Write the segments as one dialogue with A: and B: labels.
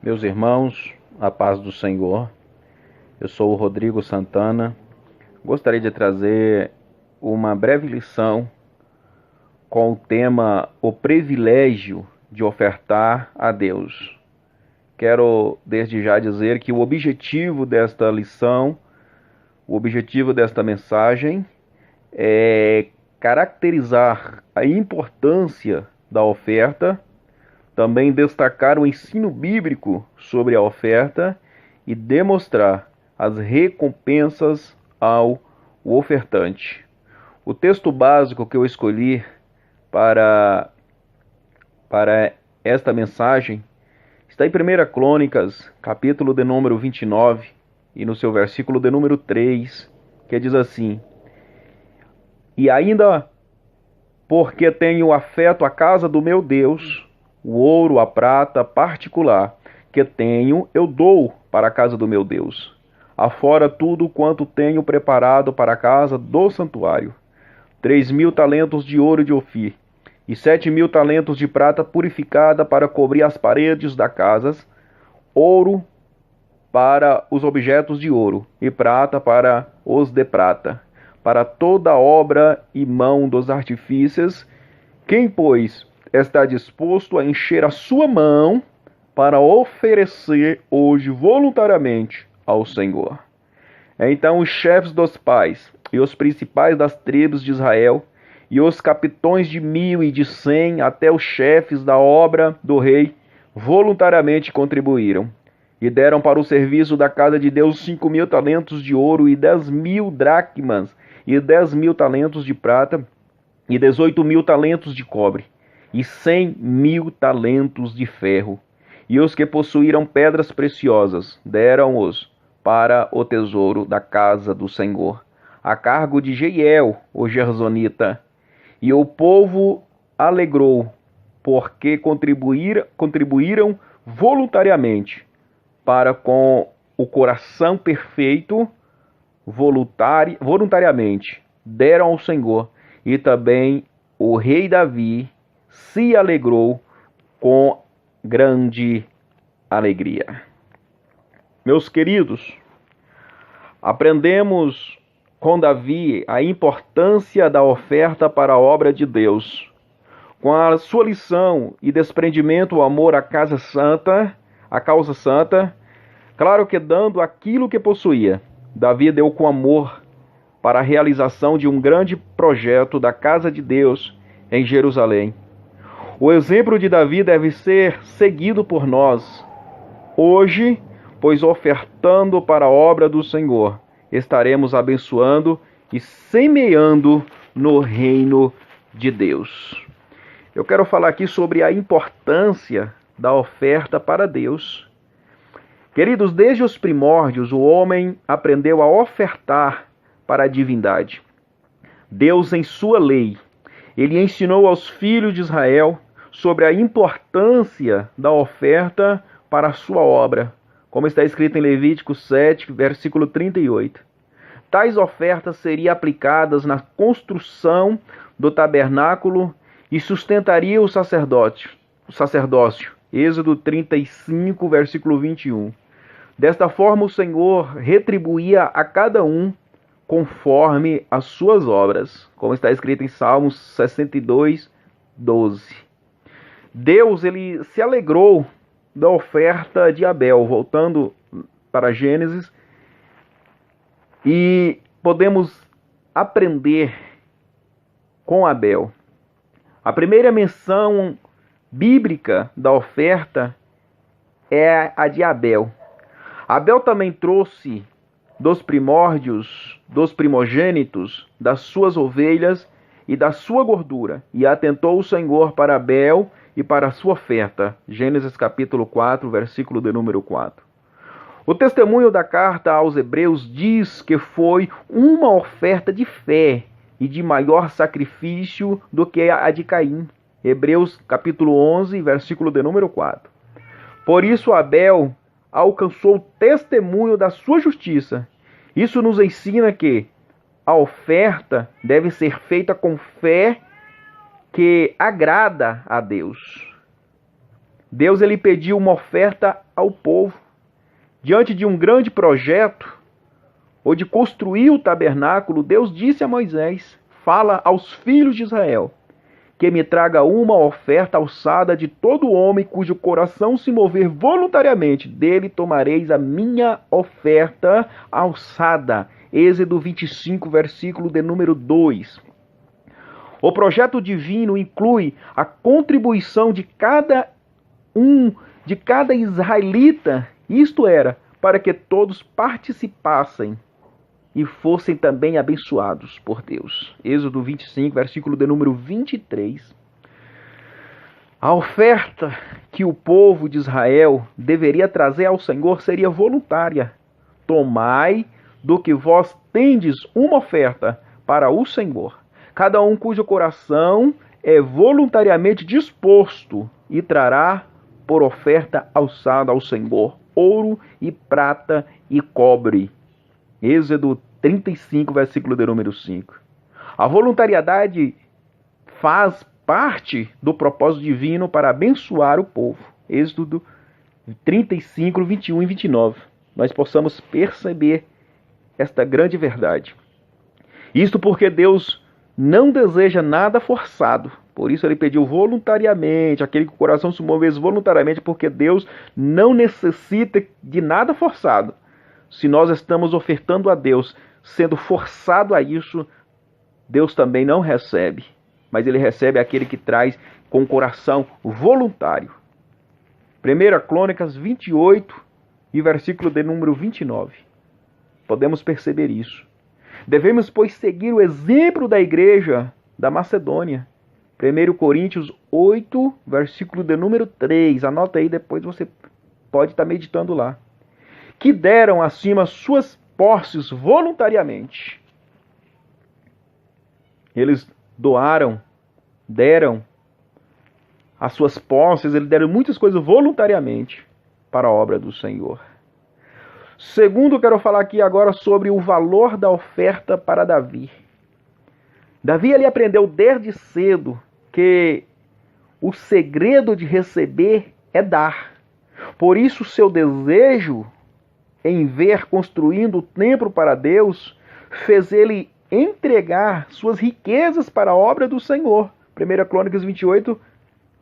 A: Meus irmãos, a paz do Senhor. Eu sou o Rodrigo Santana. Gostaria de trazer uma breve lição com o tema O privilégio de ofertar a Deus. Quero desde já dizer que o objetivo desta lição, o objetivo desta mensagem é caracterizar a importância da oferta, também destacar o ensino bíblico sobre a oferta e demonstrar as recompensas ao ofertante. O texto básico que eu escolhi para esta mensagem está em 1 Crônicas, capítulo de número 29, e no seu versículo de número 3, que diz assim: E ainda porque tenho afeto à casa do meu Deus, o ouro, a prata particular que tenho, eu dou para a casa do meu Deus. Afora tudo quanto tenho preparado para a casa do santuário. 3.000 talentos de ouro de Ofir, e 7.000 talentos de prata purificada para cobrir as paredes da casa, ouro para os objetos de ouro, e prata para os de prata, para toda obra e mão dos artífices. Quem, pois, está disposto a encher a sua mão para oferecer hoje voluntariamente ao Senhor? Então os chefes dos pais e os principais das tribos de Israel, e os capitões de 1.000 e de 100, até os chefes da obra do rei, voluntariamente contribuíram, e deram para o serviço da casa de Deus 5.000 talentos de ouro, e 10.000 dracmas, e 10.000 talentos de prata, e 18.000 talentos de cobre, e 100.000 talentos de ferro. E os que possuíram pedras preciosas deram-os para o tesouro da casa do Senhor, a cargo de Jeiel, o gersonita. E o povo alegrou, porque contribuíram voluntariamente, para com o coração perfeito, voluntariamente, deram ao Senhor. E também o rei Davi se alegrou com grande alegria. Meus queridos, aprendemos com Davi a importância da oferta para a obra de Deus. Com a sua lição e desprendimento, o amor à causa santa, claro que dando aquilo que possuía, Davi deu com amor para a realização de um grande projeto da casa de Deus em Jerusalém. O exemplo de Davi deve ser seguido por nós hoje, pois ofertando para a obra do Senhor, estaremos abençoando e semeando no reino de Deus. Eu quero falar aqui sobre a importância da oferta para Deus. Queridos, desde os primórdios, o homem aprendeu a ofertar para a divindade. Deus, em sua lei, ele ensinou aos filhos de Israel sobre a importância da oferta para a sua obra, como está escrito em Levítico 7, versículo 38. Tais ofertas seriam aplicadas na construção do tabernáculo e sustentariam o sacerdócio. Êxodo 35, versículo 21. Desta forma, o Senhor retribuía a cada um conforme as suas obras, como está escrito em Salmos 62, 12. Deus, ele se alegrou da oferta de Abel, voltando para Gênesis, e podemos aprender com Abel. A primeira menção bíblica da oferta é a de Abel. Abel também trouxe dos primórdios, dos primogênitos, das suas ovelhas e da sua gordura, e atentou o Senhor para Abel e para a sua oferta. Gênesis capítulo 4, versículo de número 4. O testemunho da carta aos Hebreus diz que foi uma oferta de fé e de maior sacrifício do que a de Caim. Hebreus capítulo 11, versículo de número 4. Por isso Abel alcançou o testemunho da sua justiça. Isso nos ensina que a oferta deve ser feita com fé que agrada a Deus. Deus ele pediu uma oferta ao povo. Diante de um grande projeto, ou de construir o tabernáculo, Deus disse a Moisés, fala aos filhos de Israel, que me traga uma oferta alçada de todo homem cujo coração se mover voluntariamente, dele tomareis a minha oferta alçada. Êxodo 25, versículo de número 2. O projeto divino inclui a contribuição de cada israelita, isto era, para que todos participassem e fossem também abençoados por Deus. Êxodo 25, versículo de número 23. A oferta que o povo de Israel deveria trazer ao Senhor seria voluntária. Tomai do que vós tendes uma oferta para o Senhor. Cada um cujo coração é voluntariamente disposto e trará por oferta alçada ao Senhor ouro e prata e cobre. Êxodo 35, versículo de número 5. A voluntariedade faz parte do propósito divino para abençoar o povo. Êxodo 35, 21 e 29. Nós possamos perceber esta grande verdade. Isto porque Deus não deseja nada forçado. Por isso ele pediu voluntariamente, aquele que o coração se movesse voluntariamente, porque Deus não necessita de nada forçado. Se nós estamos ofertando a Deus, sendo forçado a isso, Deus também não recebe. Mas ele recebe aquele que traz com o coração voluntário. 1 Crônicas 28 e versículo de número 29. Podemos perceber isso. Devemos, pois, seguir o exemplo da igreja da Macedônia. 1 Coríntios 8, versículo de número 3. Anota aí, depois você pode estar meditando lá. Que deram acima suas posses voluntariamente. Eles deram as suas posses, eles deram muitas coisas voluntariamente para a obra do Senhor. Segundo, eu quero falar aqui agora sobre o valor da oferta para Davi. Davi ele aprendeu desde cedo que o segredo de receber é dar. Por isso, seu desejo em ver construindo o templo para Deus fez ele entregar suas riquezas para a obra do Senhor. 1 Crônicas 28,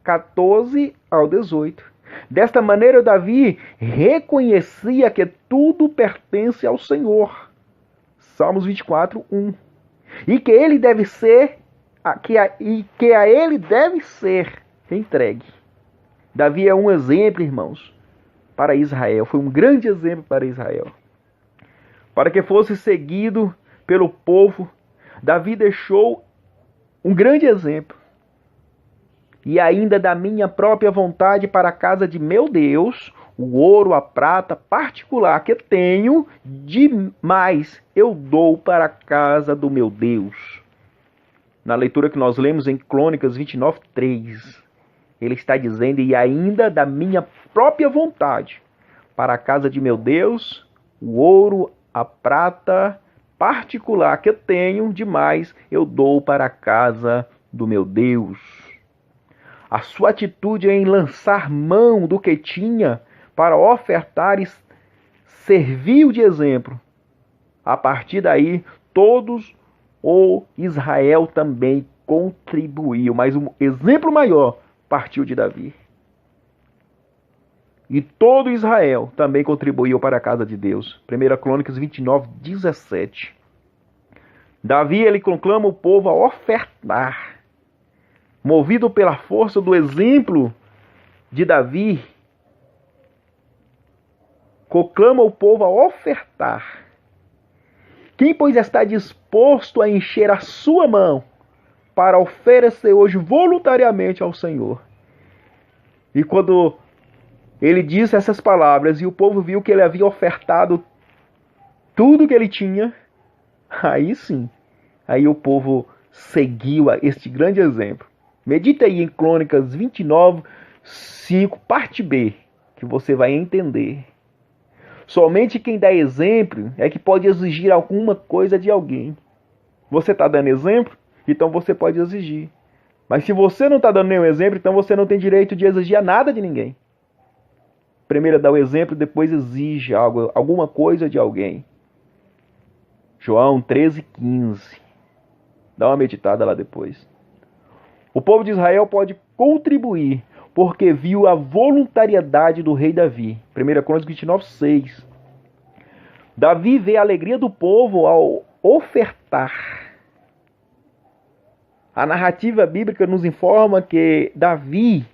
A: 14 ao 18. Desta maneira, Davi reconhecia que tudo pertence ao Senhor. Salmos 24, 1. E que ele deve ser, que a ele deve ser entregue. Davi é um exemplo, irmãos, para Israel. Foi um grande exemplo para Israel. Para que fosse seguido pelo povo, Davi deixou um grande exemplo. E ainda da minha própria vontade para a casa de meu Deus, o ouro, a prata particular que tenho, demais eu dou para a casa do meu Deus. Na leitura que nós lemos em Crônicas 29, 3, ele está dizendo, e ainda da minha própria vontade para a casa de meu Deus, o ouro, a prata particular que tenho, demais eu dou para a casa do meu Deus. A sua atitude em lançar mão do que tinha para ofertar serviu de exemplo. A partir daí, todos o Israel também contribuiu. Mas um exemplo maior partiu de Davi. E todo Israel também contribuiu para a casa de Deus. 1 Crônicas 29, 17. Davi, ele conclama o povo a ofertar. Movido pela força do exemplo de Davi, conclama o povo a ofertar. Quem, pois, está disposto a encher a sua mão para oferecer hoje voluntariamente ao Senhor? E quando ele disse essas palavras e o povo viu que ele havia ofertado tudo que ele tinha, aí sim, aí o povo seguiu este grande exemplo. Medita aí em Crônicas 29, 5, parte B, que você vai entender. Somente quem dá exemplo é que pode exigir alguma coisa de alguém. Você está dando exemplo? Então você pode exigir. Mas se você não está dando nenhum exemplo, então você não tem direito de exigir nada de ninguém. primeiro dá o exemplo, depois exige algo, alguma coisa de alguém. João 13:15. Dá uma meditada lá depois. O povo de Israel pode contribuir porque viu a voluntariedade do rei Davi. 1 Crônicas 29:6. Davi vê a alegria do povo ao ofertar. A narrativa bíblica nos informa que Davi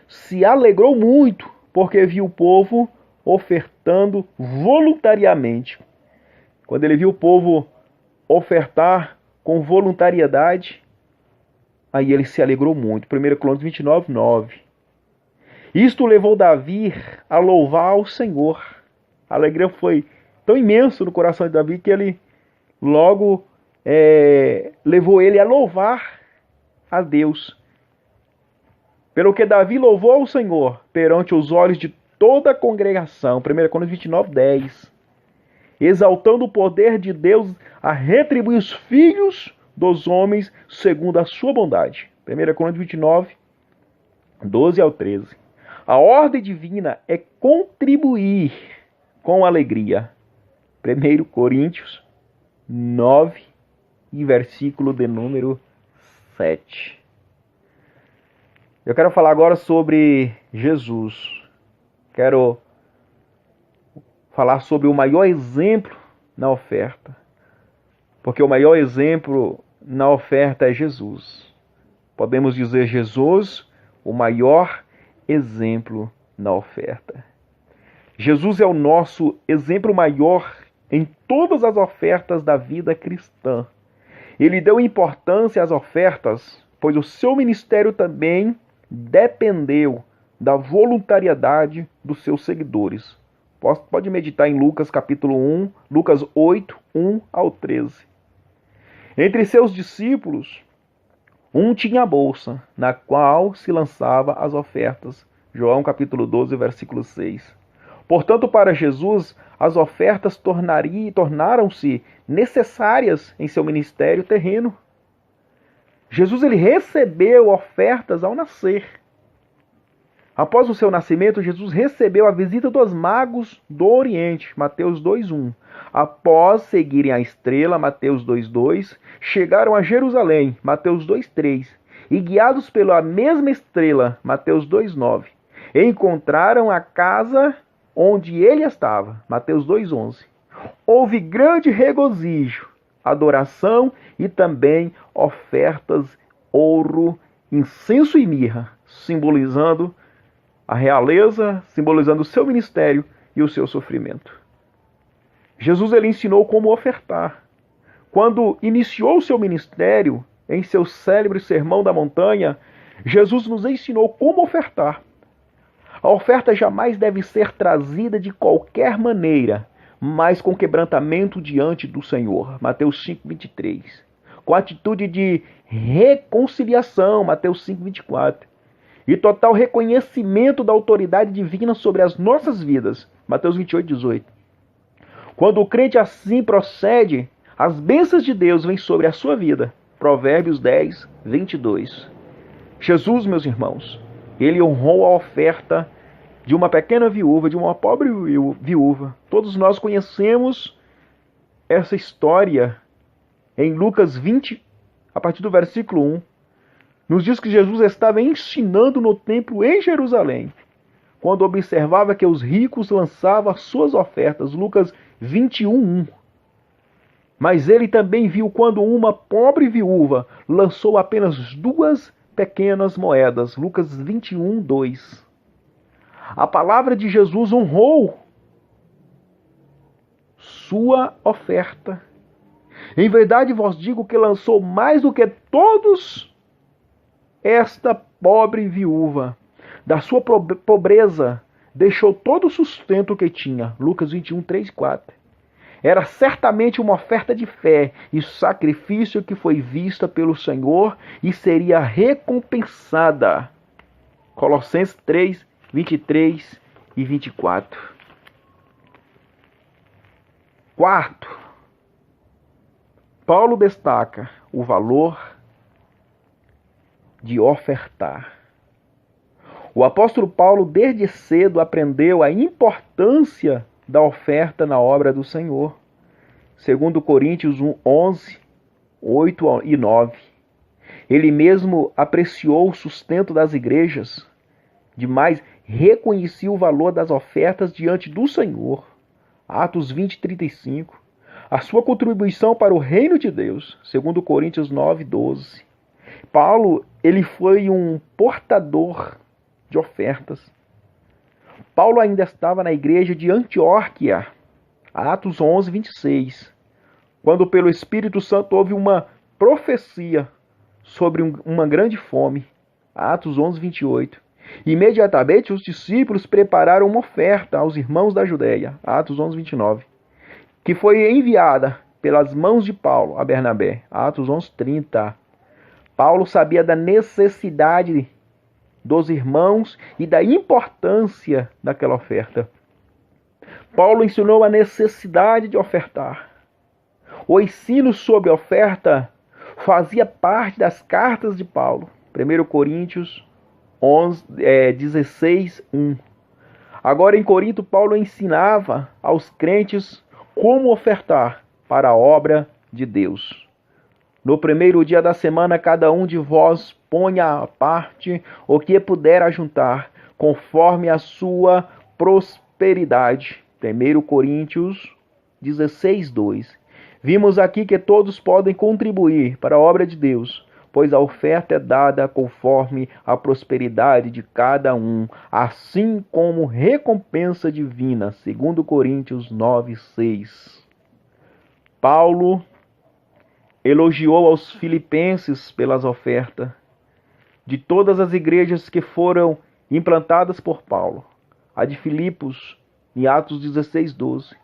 A: se alegrou muito porque viu o povo ofertando voluntariamente. Quando ele viu o povo ofertar com voluntariedade, aí ele se alegrou muito. 1 Crônicas 29:9. Isto levou Davi a louvar ao Senhor. A alegria foi tão imensa no coração de Davi que ele logo levou ele a louvar a Deus. Pelo que Davi louvou ao Senhor perante os olhos de toda a congregação. 1 Crônicas 29:10. Exaltando o poder de Deus a retribuir os filhos dos homens segundo a sua bondade. 1 Crônicas 29:12-13. A ordem divina é contribuir com alegria. 1 Coríntios 9 e versículo de número 7. Eu quero falar agora sobre Jesus. Quero falar sobre o maior exemplo na oferta. Porque o maior exemplo na oferta é Jesus. Podemos dizer Jesus, o maior exemplo na oferta. Jesus é o nosso exemplo maior em todas as ofertas da vida cristã. Ele deu importância às ofertas, pois o seu ministério também dependeu da voluntariedade dos seus seguidores. Pode meditar em Lucas capítulo 1, Lucas 8, 1-13. Entre seus discípulos, um tinha a bolsa, na qual se lançava as ofertas. João capítulo 12, versículo 6. Portanto, para Jesus, as ofertas tornaram-se necessárias em seu ministério terreno. Jesus ele recebeu ofertas ao nascer. Após o seu nascimento, Jesus recebeu a visita dos magos do Oriente, Mateus 2:1. Após seguirem a estrela, Mateus 2:2, chegaram a Jerusalém, Mateus 2:3, e guiados pela mesma estrela, Mateus 2:9, encontraram a casa onde ele estava, Mateus 2:11. Houve grande regozijo, adoração e também ofertas, ouro, incenso e mirra, simbolizando a realeza, simbolizando o seu ministério e o seu sofrimento. Jesus ele ensinou como ofertar. Quando iniciou o seu ministério, em seu célebre Sermão da Montanha, Jesus nos ensinou como ofertar. A oferta jamais deve ser trazida de qualquer maneira, mas com quebrantamento diante do Senhor. Mateus 5:23. Com atitude de reconciliação. Mateus 5:24. E total reconhecimento da autoridade divina sobre as nossas vidas. Mateus 28:18. Quando o crente assim procede, as bênçãos de Deus vêm sobre a sua vida. Provérbios 10:22. Jesus, meus irmãos, ele honrou a oferta de uma pequena viúva, de uma pobre viúva. Todos nós conhecemos essa história em Lucas 20, a partir do versículo 1. Nos diz que Jesus estava ensinando no templo em Jerusalém, quando observava que os ricos lançavam as suas ofertas. Lucas 21:1. Mas ele também viu quando uma pobre viúva lançou apenas 2 pequenas moedas. Lucas 21:2. A palavra de Jesus honrou sua oferta. Em verdade vos digo que lançou mais do que todos esta pobre viúva. Da sua pobreza deixou todo o sustento que tinha. Lucas 21:3-4. Era certamente uma oferta de fé e sacrifício que foi vista pelo Senhor e seria recompensada. Colossenses 3:23-24. Quarto, Paulo destaca o valor de ofertar. O apóstolo Paulo, desde cedo, aprendeu a importância da oferta na obra do Senhor. Segundo Coríntios 11, 8 e 9. Ele mesmo apreciou o sustento das igrejas, demais reconhecia o valor das ofertas diante do Senhor. Atos 20, 35. A sua contribuição para o reino de Deus, segundo Coríntios 9, 12. Paulo, ele foi um portador de ofertas. Paulo ainda estava na igreja de Antioquia, Atos 11, 26, quando pelo Espírito Santo houve uma profecia sobre uma grande fome, Atos 11, 28. Imediatamente os discípulos prepararam uma oferta aos irmãos da Judéia, Atos 11, 29, que foi enviada pelas mãos de Paulo a Bernabé, Atos 11, 30. Paulo sabia da necessidade dos irmãos e da importância daquela oferta. Paulo ensinou a necessidade de ofertar. O ensino sobre oferta fazia parte das cartas de Paulo. 1 Coríntios 16, 1. Agora em Corinto, Paulo ensinava aos crentes como ofertar para a obra de Deus. No primeiro dia da semana, cada um de vós ponha à parte o que puder ajuntar, conforme a sua prosperidade. 1 Coríntios 16, 2. Vimos aqui que todos podem contribuir para a obra de Deus, pois a oferta é dada conforme a prosperidade de cada um, assim como recompensa divina. 2 Coríntios 9, 6. Paulo elogiou aos filipenses pelas ofertas de todas as igrejas que foram implantadas por Paulo. A de Filipos, em Atos 16, 12,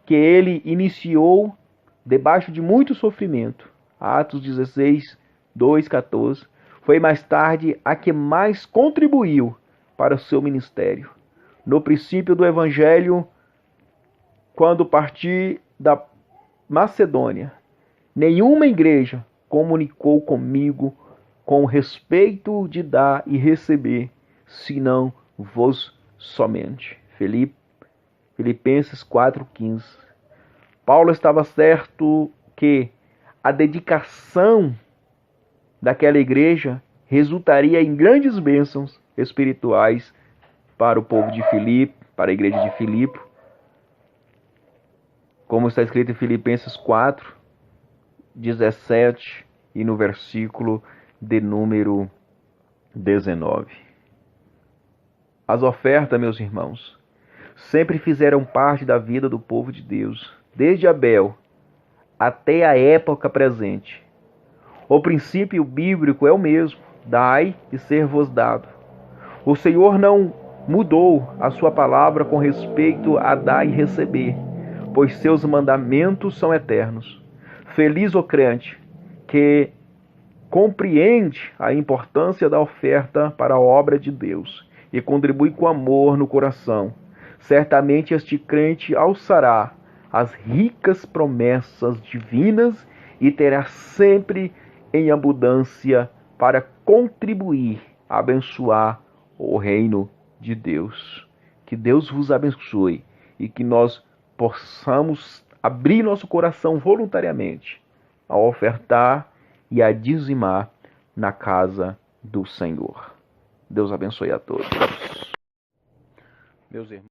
A: que ele iniciou debaixo de muito sofrimento. Atos 16, 2, 14. Foi mais tarde a que mais contribuiu para o seu ministério. No princípio do Evangelho, quando parti da Macedônia, nenhuma igreja comunicou comigo com respeito de dar e receber, senão vós somente. Filipenses 4,15. Paulo estava certo que a dedicação daquela igreja resultaria em grandes bênçãos espirituais para o povo de Filipe, para a igreja de Filipe, como está escrito em Filipenses 4, 17 e no versículo de número 19. As ofertas, meus irmãos, sempre fizeram parte da vida do povo de Deus, desde Abel até a época presente. O princípio bíblico é o mesmo: dai e ser-vos dado. O Senhor não mudou a sua palavra com respeito a dar e receber, pois seus mandamentos são eternos. Feliz o crente que compreende a importância da oferta para a obra de Deus e contribui com amor no coração. Certamente este crente alçará as ricas promessas divinas e terá sempre em abundância para contribuir a abençoar o reino de Deus. Que Deus vos abençoe e que nós possamos abrir nosso coração voluntariamente a ofertar e a dizimar na casa do Senhor. Deus abençoe a todos. Meus irmãos.